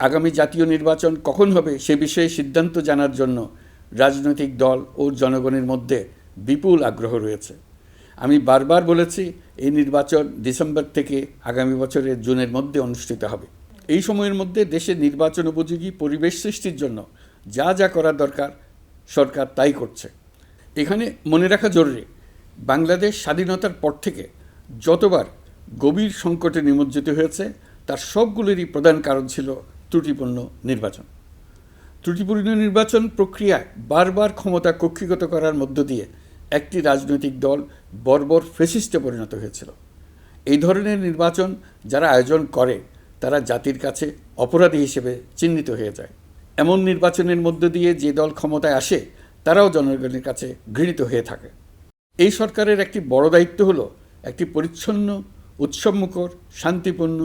আগামী জাতীয় নির্বাচন কখন হবে সে বিষয়ে সিদ্ধান্ত জানার জন্য রাজনৈতিক দল ও জনগণের মধ্যে বিপুল আগ্রহ রয়েছে। আমি বারবার বলেছি, এই নির্বাচন ডিসেম্বর থেকে আগামী বছরের জুনের মধ্যে অনুষ্ঠিত হবে। এই সময়ের মধ্যে দেশের নির্বাচন উপযোগী পরিবেশ সৃষ্টির জন্য যা যা করা দরকার সরকার তাই করছে। এখানে মনে রাখা জরুরি, বাংলাদেশ স্বাধীনতার পর থেকে যতবার গভীর সংকটে নিমজ্জিত হয়েছে তার সবগুলোরই প্রধান কারণ ছিল ত্রুটিপূর্ণ নির্বাচন। ত্রুটিপূর্ণ নির্বাচন প্রক্রিয়ায় বারবার ক্ষমতা কক্ষিগত করার মধ্য দিয়ে একটি রাজনৈতিক দল বর্বর ফ্যাসিস্টে পরিণত হয়েছিল। এই ধরনের নির্বাচন যারা আয়োজন করে তারা জাতির কাছে অপরাধী হিসেবে চিহ্নিত হয়ে যায়। এমন নির্বাচনের মধ্য দিয়ে যে দল ক্ষমতায় আসে তারাও জনগণের কাছে ঘৃণিত হয়ে থাকে। এই সরকারের একটি বড় দায়িত্ব হলো একটি পরিচ্ছন্ন, উৎসবমুখর, শান্তিপূর্ণ,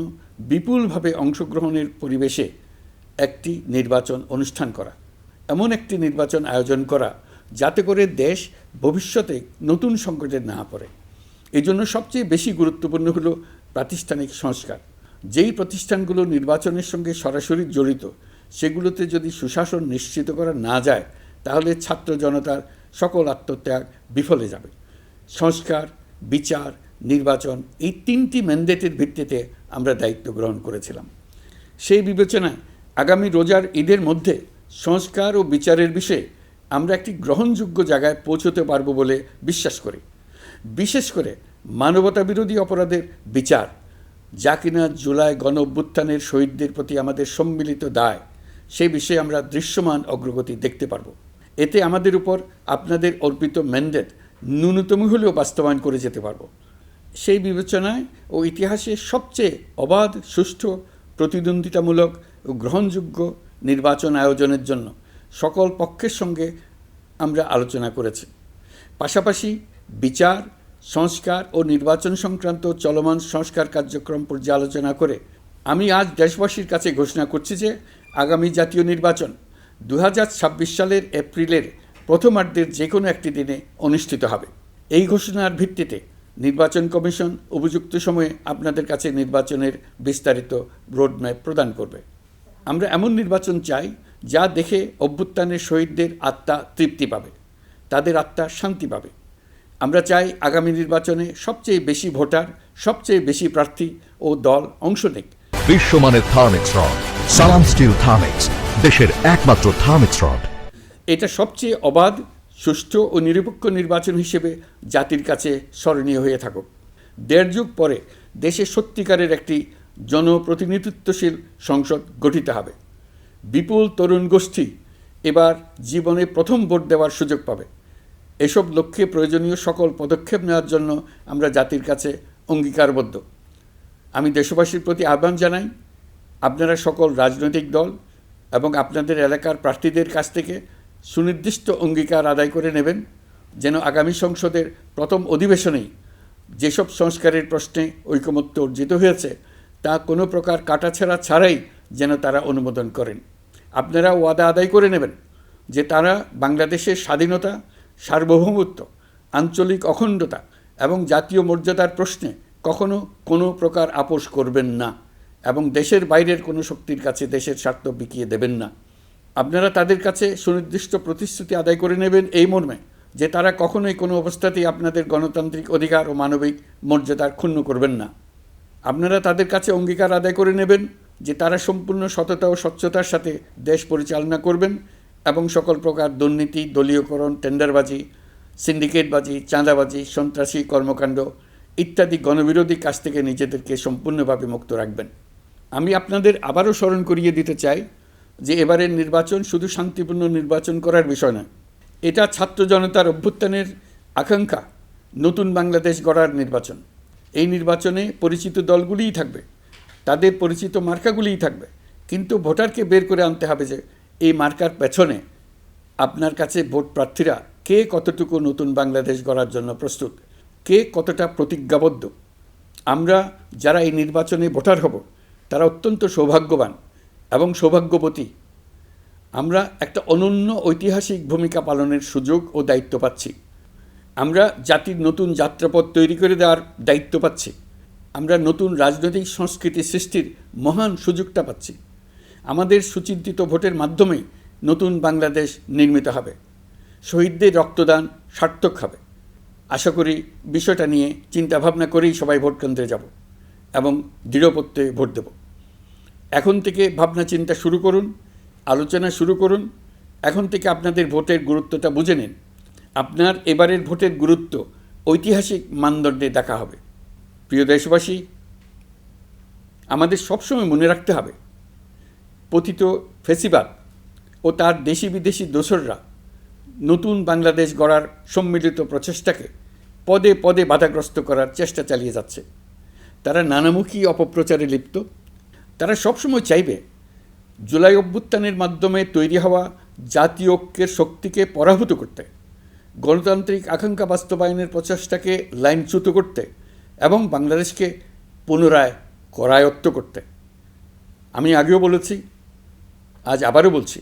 বিপুলভাবে অংশগ্রহণের পরিবেশে একটি নির্বাচন অনুষ্ঠান করা, এমন একটি নির্বাচন আয়োজন করা যাতে করে দেশ ভবিষ্যতে নতুন সংকটে না পড়ে। এই জন্য সবচেয়ে বেশি গুরুত্বপূর্ণ হলো প্রাতিষ্ঠানিক সংস্কার। যেই প্রতিষ্ঠানগুলো নির্বাচনের সঙ্গে সরাসরি জড়িত সেগুলোতে যদি সুশাসন নিশ্চিত করা না যায় তাহলে ছাত্র জনতার সকল আত্মত্যাগ বিফলে যাবে। সংস্কার, বিচার, নির্বাচন এই তিনটি ম্যান্ডেটের ভিত্তিতে আমরা দায়িত্ব গ্রহণ করেছিলাম। সেই বিবেচনায় আগামী রোজার ঈদের মধ্যে সংস্কার ও বিচারের বিষয়ে আমরা একটি গ্রহণযোগ্য জায়গায় পৌঁছতে পারব বলে বিশ্বাস করি। বিশেষ করে মানবতাবিরোধী অপরাধের বিচার, যা কিনা জুলাই গণ অভ্যুত্থানের শহীদদের প্রতি আমাদের সম্মিলিত দায়, সেই বিষয়ে আমরা দৃশ্যমান অগ্রগতি দেখতে পারব। এতে আমাদের উপর আপনাদের অর্পিত ম্যান্ডেট ন্যূনতম হলেও বাস্তবায়ন করে যেতে পারব। সেই বিবেচনায় ও ইতিহাসে সবচেয়ে অবাধ, সুষ্ঠু, প্রতিদ্বন্দ্বিতামূলক ও গ্রহণযোগ্য নির্বাচন আয়োজনের জন্য সকল পক্ষের সঙ্গে আমরা আলোচনা করেছি। পাশাপাশি বিচার, সংস্কার ও নির্বাচন সংক্রান্ত চলমান সংস্কার কার্যক্রম পর্যালোচনা করে আমি আজ দেশবাসীর কাছে ঘোষণা করছি যে আগামী জাতীয় নির্বাচন 2026 সালের এপ্রিলের প্রথমার্ধের যে কোনো একটি দিনে অনুষ্ঠিত হবে। এই ঘোষণার ভিত্তিতে নির্বাচন কমিশন উপযুক্ত সময়ে আপনাদের কাছে নির্বাচনের বিস্তারিত রোডম্যাপ প্রদান করবে। আমরা এমন নির্বাচন চাই যা দেখে অভ্যুত্থানের শহীদদের আত্মা তৃপ্তি পাবে, তাদের আত্মা শান্তি পাবে। আমরা চাই আগামী নির্বাচনে সবচেয়ে বেশি ভোটার, সবচেয়ে বেশি প্রার্থী ও দল অংশ নেক। বিশ্বমানের থার্মিক্স রড, সালাম স্টিল থার্মিক্স, দেশের একমাত্র থার্মিক্স রড। এটা সবচেয়ে অবাধ, সুষ্ঠু ও নিরপেক্ষ নির্বাচন হিসেবে জাতির কাছে স্মরণীয় হয়ে থাকুক। 1.5 যুগ পরে দেশে সত্যিকারের একটি জনপ্রতিনিধিত্বশীল সংসদ গঠিত হবে। বিপুল তরুণ গোষ্ঠী এবার জীবনে প্রথম ভোট দেওয়ার সুযোগ পাবে। এসব লক্ষ্যে প্রয়োজনীয় সকল পদক্ষেপ নেওয়ার জন্য আমরা জাতির কাছে অঙ্গীকারবদ্ধ। আমি দেশবাসীর প্রতি আহ্বান জানাই, আপনারা সকল রাজনৈতিক দল এবং আপনাদের এলাকার প্রার্থীদের কাছ থেকে সুনির্দিষ্ট অঙ্গীকার আদায় করে নেবেন, যেন আগামী সংসদের প্রথম অধিবেশনেই যেসব সংস্কারের প্রশ্নে ঐকমত্য অর্জিত হয়েছে তা কোনো প্রকার কাটাছেঁড়া ছাড়াই যেন তারা অনুমোদন করেন। আপনারা ওয়াদা আদায় করে নেবেন যে তারা বাংলাদেশের স্বাধীনতা, সার্বভৌমত্ব, আঞ্চলিক অখণ্ডতা এবং জাতীয় মর্যাদার প্রশ্নে কখনো কোনো প্রকার আপোষ করবেন না এবং দেশের বাইরের কোনো শক্তির কাছে দেশের স্বার্থ বিকিয়ে দেবেন না। আপনারা তাদের কাছে সুনির্দিষ্ট প্রতিশ্রুতি আদায় করে নেবেন এই মর্মে যে তারা কখনোই কোনো অবস্থাতেই আপনাদের গণতান্ত্রিক অধিকার ও মানবিক মর্যাদার ক্ষুণ্ণ করবেন না। আপনারা তাদের কাছে অঙ্গীকার আদায় করে নেবেন যে তারা সম্পূর্ণ সততা ও স্বচ্ছতার সাথে দেশ পরিচালনা করবেন এবং সকল প্রকার দুর্নীতি, দলীয়করণ, টেন্ডারবাজি, সিন্ডিকেটবাজি, চাঁদাবাজি, সন্ত্রাসী কর্মকাণ্ড ইত্যাদি গণবিরোধী কাজ থেকে নিজেদেরকে সম্পূর্ণভাবে মুক্ত রাখবেন। আমি আপনাদের আবারও স্মরণ করিয়ে দিতে চাই যে এবারের নির্বাচন শুধু শান্তিপূর্ণ নির্বাচন করার বিষয় নয়, এটা ছাত্র জনতার অভ্যুত্থানের আকাঙ্ক্ষা, নতুন বাংলাদেশ গড়ার নির্বাচন। এই নির্বাচনে পরিচিত দলগুলিই থাকবে, তাদের পরিচিত মার্কাগুলিই থাকবে, কিন্তু ভোটারকে বের করে আনতে হবে যে এই মার্কার পেছনে আপনার কাছে ভোট প্রার্থীরা কে কতটুকু নতুন বাংলাদেশ গড়ার জন্য প্রস্তুত, কে কতটা প্রতিজ্ঞাবদ্ধ। আমরা যারা এই নির্বাচনে ভোটার হব তারা অত্যন্ত সৌভাগ্যবান এবং সৌভাগ্যবতী। আমরা একটা অনন্য ঐতিহাসিক ভূমিকা পালনের সুযোগ ও দায়িত্ব পাচ্ছি। আমরা জাতির নতুন যাত্রাপথ তৈরি করে দেওয়ার দায়িত্ব পাচ্ছি। আমরা নতুন রাজনৈতিক সংস্কৃতি সৃষ্টির মহান সুযোগটা পাচ্ছি। আমাদের সুচিন্তিত ভোটের মাধ্যমেই নতুন বাংলাদেশ নির্মিত হবে। শহীদদের রক্তদান সার্থক হবে। আশা করি বিষয়টা নিয়ে চিন্তাভাবনা করেই সবাই ভোট কেন্দ্রে যাব এবং দৃঢ়প্রত্যয়ে ভোট দেব। এখন থেকে ভাবনা চিন্তা শুরু করুন, আলোচনা শুরু করুন। এখন থেকে আপনাদের ভোটের গুরুত্বটা বুঝে নিন। আপনার এবারের ভোটের গুরুত্ব ঐতিহাসিক মানদণ্ডে দেখা হবে। প্রিয় দেশবাসী, আমাদের সবসময় মনে রাখতে হবে, পতিত ফ্যাসিবাদ ও তার দেশি বিদেশি দোসররা নতুন বাংলাদেশ গড়ার সম্মিলিত প্রচেষ্টাকে পদে পদে বাধাগ্রস্ত করার চেষ্টা চালিয়ে যাচ্ছে। তারা নানামুখী অপপ্রচারে লিপ্ত। তারা সবসময় চাইবে জুলাই অভ্যুত্থানের মাধ্যমে তৈরি হওয়া জাতীয় ঐক্যের শক্তিকে পরাভূত করতে, গণতান্ত্রিক আকাঙ্ক্ষা বাস্তবায়নের প্রচেষ্টাকে লাইনচ্যুত করতে এবং বাংলাদেশকে পুনরায় করায়ত্ত করতে। আমি আগেও বলেছি, আজ আবারও বলছি,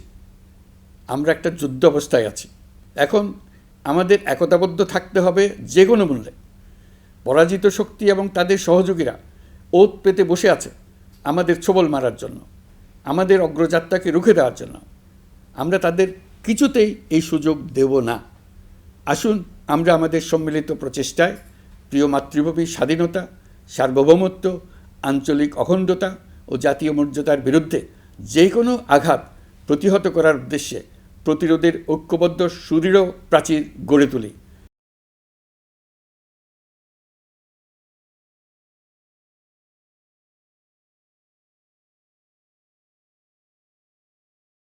আমরা একটা যুদ্ধ অবস্থায় আছি। এখন আমাদের একতাবদ্ধ থাকতে হবে যে কোনো মূল্যে। পরাজিত শক্তি এবং তাদের সহযোগীরা ওত পেতে বসে আছে আমাদের ছোবল মারার জন্য, আমাদের অগ্রযাত্রাকে রুখে দেওয়ার জন্য। আমরা তাদের কিছুতেই এই সুযোগ দেব না। আসুন আমরা আমাদের সম্মিলিত প্রচেষ্টায় প্রিয় মাতৃভূমির স্বাধীনতা, সার্বভৌমত্ব, আঞ্চলিক অখণ্ডতা ও জাতীয় মর্যাদার বিরুদ্ধে যে কোনো আঘাত প্রতিহত করার উদ্দেশ্যে প্রতিরোধের ঐক্যবদ্ধ সুদৃঢ় প্রাচীর গড়ে তুলি।